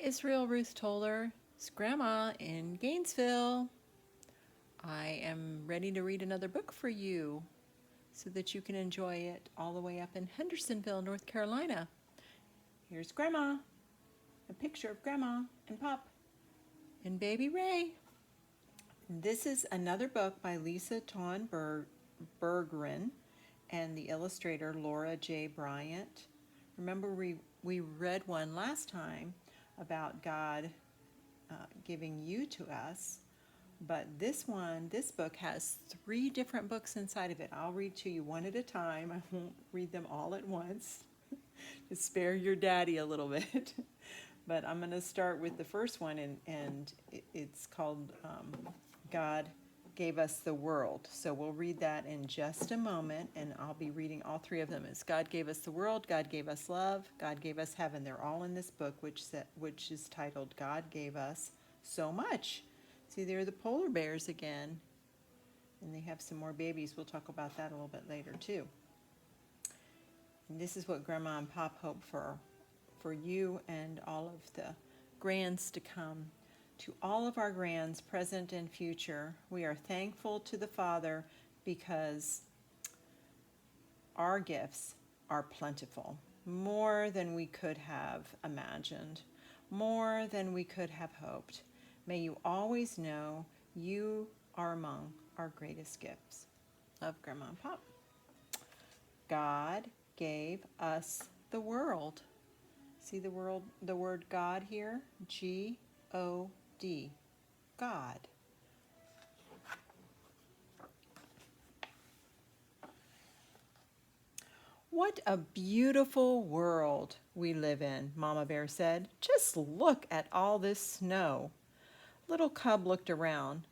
Israel Ruth Toller. It's Grandma in Gainesville. I am ready to read another book for you so that you can enjoy it all the way up in Hendersonville, North Carolina. Here's Grandma, a picture of Grandma and Pop and Baby Ray. This is another book by Lisa Tawn Berggren and the illustrator Laura J. Bryant. Remember we read one last time about God giving you to us, but this book has 3 different books inside of it. I'll read to you one at a time. I won't read them all at once to spare your daddy a little bit. But I'm going to start with the first one, and it's called God Gave Us the World. So we'll read that in just a moment, and I'll be reading all 3 of them. It's God gave us the world, God gave us love, God gave us heaven. They're all in this book, which is titled God Gave Us So Much. See, there are the polar bears again, and they have some more babies. We'll talk about that a little bit later too. And this is what Grandma and Pop hope for you and all of the grands to come. To all of our grands, present and future, we are thankful to the Father because our gifts are plentiful, more than we could have imagined, more than we could have hoped. May you always know you are among our greatest gifts. Love, Grandma and Pop. God gave us the world. See the word God here? G-O-D. God. What a beautiful world we live in, Mama Bear said. Just look at all this snow. Little Cub looked around.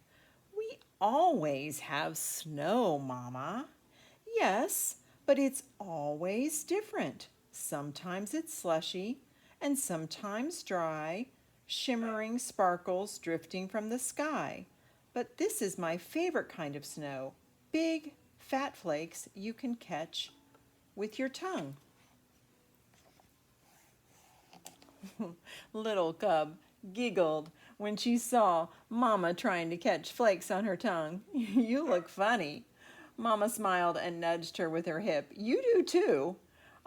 We always have snow, Mama. Yes, but it's always different. Sometimes it's slushy and sometimes dry, shimmering sparkles drifting from the sky. But this is my favorite kind of snow, big, fat flakes you can catch with your tongue. Little Cub giggled when she saw Mama trying to catch flakes on her tongue. You look funny. Mama smiled and nudged her with her hip. You do too.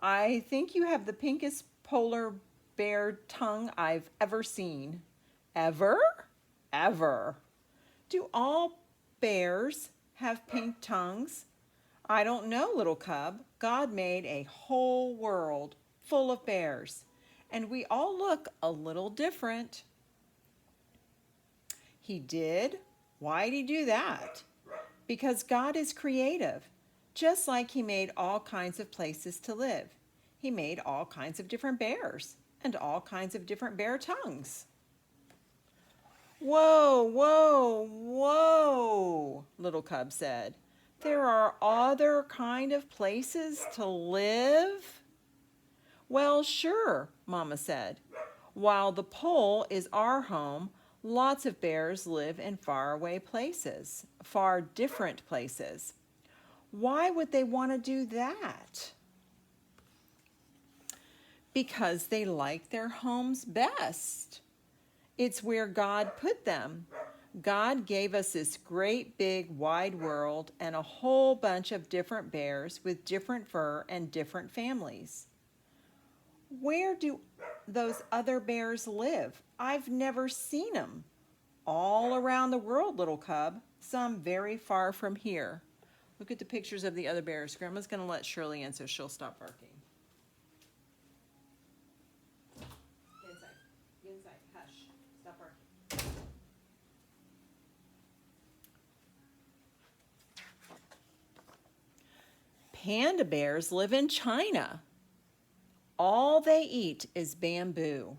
I think you have the pinkest polar bear tongue I've ever seen. Ever? Ever. Do all bears have pink tongues? I don't know, Little Cub. God made a whole world full of bears, and we all look a little different. He did? Why'd he do that? Because God is creative. Just like he made all kinds of places to live, he made all kinds of different bears and all kinds of different bear tongues. Whoa, whoa, whoa, Little Cub said. There are other kind of places to live? Well, sure, Mama said. While the pole is our home, lots of bears live in faraway places, far different places. Why would they want to do that? Because they like their homes best. It's where God put them. God gave us this great big wide world and a whole bunch of different bears with different fur and different families. Where do those other bears live? I've never seen them. All around the world, Little Cub, some very far from here. Look at the pictures of the other bears. Grandma's going to let Shirley in so she'll stop barking. Get inside. Get inside. Hush. Stop barking. Panda bears live in China. All they eat is bamboo.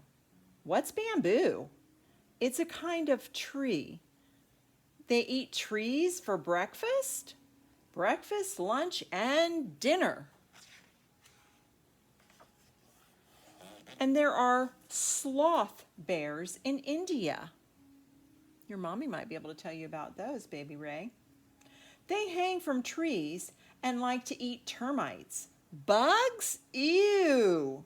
What's bamboo? It's a kind of tree. They eat trees for breakfast, lunch, and dinner. And there are sloth bears in India. Your mommy might be able to tell you about those, Baby Ray. They hang from trees and like to eat termites. Bugs? Ew!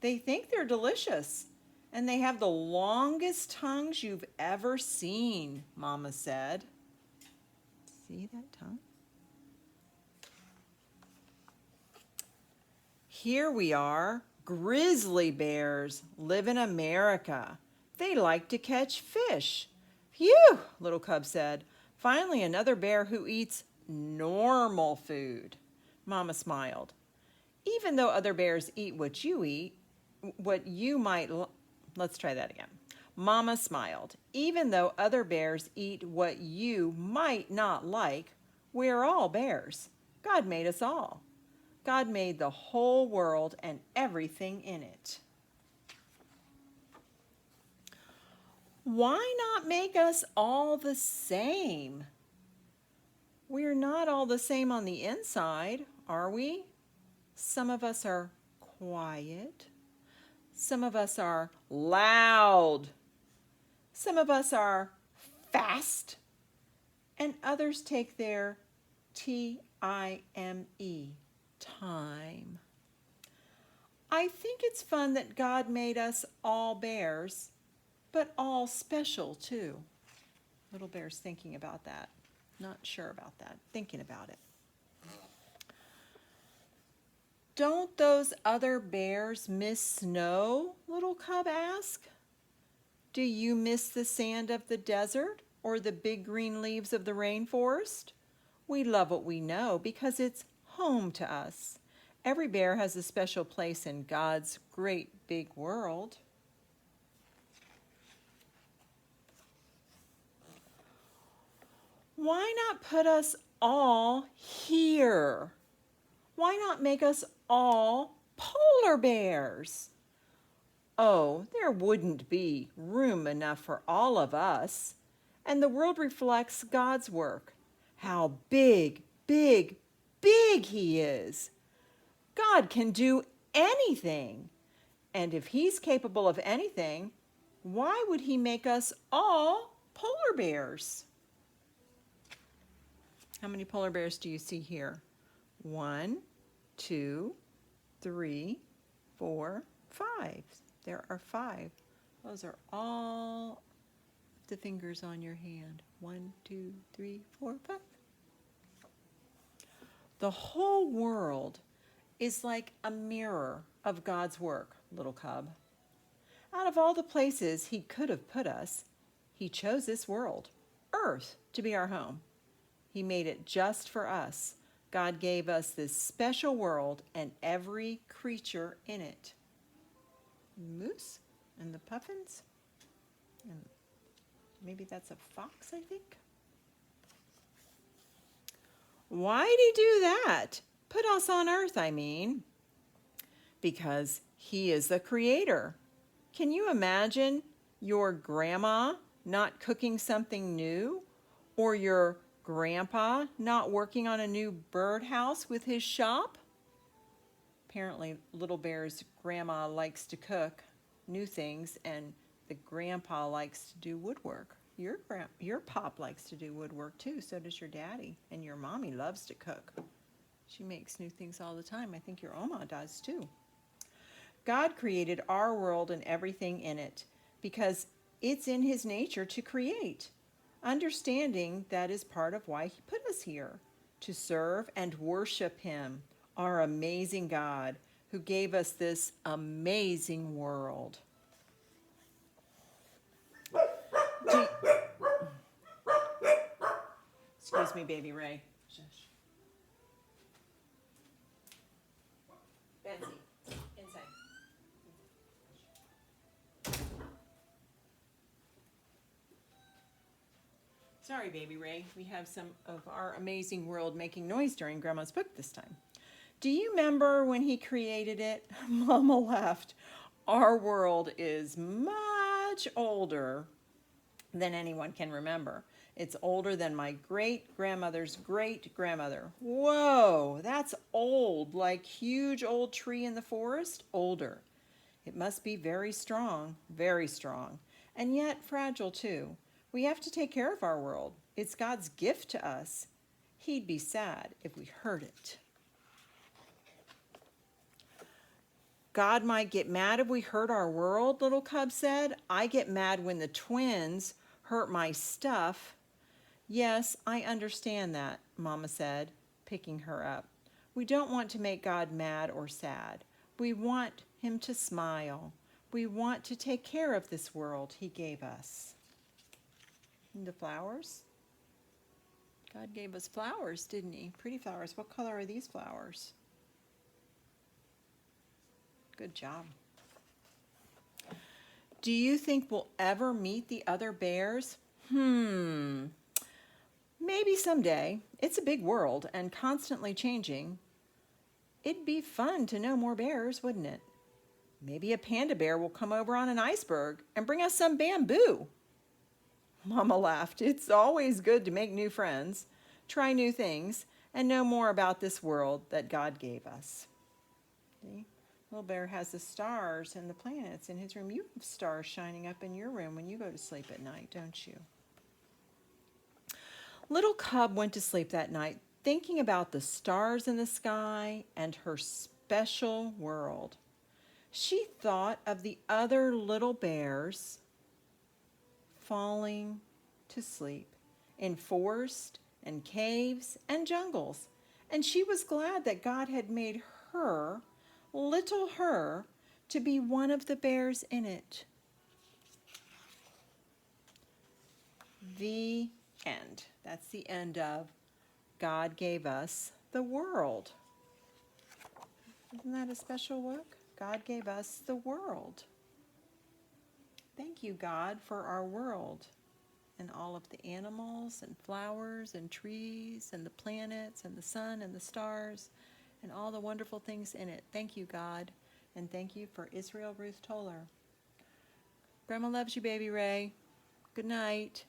They think they're delicious. And they have the longest tongues you've ever seen, Mama said. See that tongue? Here we are. Grizzly bears live in America. They like to catch fish. Phew, Little Cub said. Finally, another bear who eats normal food. Mama smiled. Even though other bears eat what you eat, what you might... Let's try that again. Mama smiled. Even though other bears eat what you might not like, we're all bears. God made us all. God made the whole world and everything in it. Why not make us all the same? We're not all the same on the inside, are we? Some of us are quiet. Some of us are loud. Some of us are fast. And others take their T-I-M-E, time. I think it's fun that God made us all bears, but all special too. Little Bear's thinking about that. Not sure about that. Thinking about it. Don't those other bears miss snow? Little Cub asked. Do you miss the sand of the desert or the big green leaves of the rainforest? We love what we know because it's home to us. Every bear has a special place in God's great big world. Why not put us all here? Why not make us all polar bears? Oh, there wouldn't be room enough for all of us. And the world reflects God's work. How big, big, big He is. God can do anything. And if He's capable of anything, why would He make us all polar bears? How many polar bears do you see here? 1, 2, 3, 4, 5. There are 5. Those are all the fingers on your hand. 1, 2, 3, 4, 5. The whole world is like a mirror of God's work, Little Cub. Out of all the places He could have put us, He chose this world, Earth, to be our home. He made it just for us. God gave us this special world and every creature in it. Moose and the puffins. And maybe that's a fox, I think. Why'd He do that? Put us on Earth, I mean. Because He is the Creator. Can you imagine your grandma not cooking something new? Or your grandpa not working on a new birdhouse with his shop? Apparently, Little Bear's grandma likes to cook new things, and the grandpa likes to do woodwork. Your pop likes to do woodwork too, so does your daddy, and your mommy loves to cook. She makes new things all the time. I think your Oma does too. God created our world and everything in it because it's in His nature to create. Understanding that is part of why He put us here, to serve and worship Him, our amazing God, who gave us this amazing world. Excuse me, baby Ray. Shush. Benzie, inside. Sorry, baby Ray. We have some of our amazing world making noise during Grandma's book this time. Do you remember when He created it? Mama laughed. Our world is much older than anyone can remember. It's older than my great-grandmother's great-grandmother. Whoa, that's old, like huge old tree in the forest? Older. It must be very strong, and yet fragile too. We have to take care of our world. It's God's gift to us. He'd be sad if we hurt it. God might get mad if we hurt our world, Little Cub said. I get mad when the twins hurt my stuff. Yes, I understand that, Mama said, picking her up. We don't want to make God mad or sad. We want him to smile. We want to take care of this world he gave us. And the flowers? God gave us flowers, didn't he? Pretty flowers. What color are these flowers? Good job. Do you think we'll ever meet the other bears? Maybe someday. It's a big world and constantly changing. It'd be fun to know more bears, wouldn't it? Maybe a panda bear will come over on an iceberg and bring us some bamboo. Mama laughed. It's always good to make new friends, try new things, and know more about this world that God gave us. See? Little Bear has the stars and the planets in his room. You have stars shining up in your room when you go to sleep at night, don't you? Little Cub went to sleep that night thinking about the stars in the sky and her special world. She thought of the other little bears falling to sleep in forests and caves and jungles, and she was glad that God had made her, little her, to be one of the bears in it. The end. That's the end of God Gave Us the World. Isn't that a special book? God gave us the world. Thank you, God, for our world and all of the animals and flowers and trees and the planets and the sun and the stars and all the wonderful things in it. Thank you, God, and thank you for Israel Ruth Toller. Grandma loves you, baby Ray. Good night.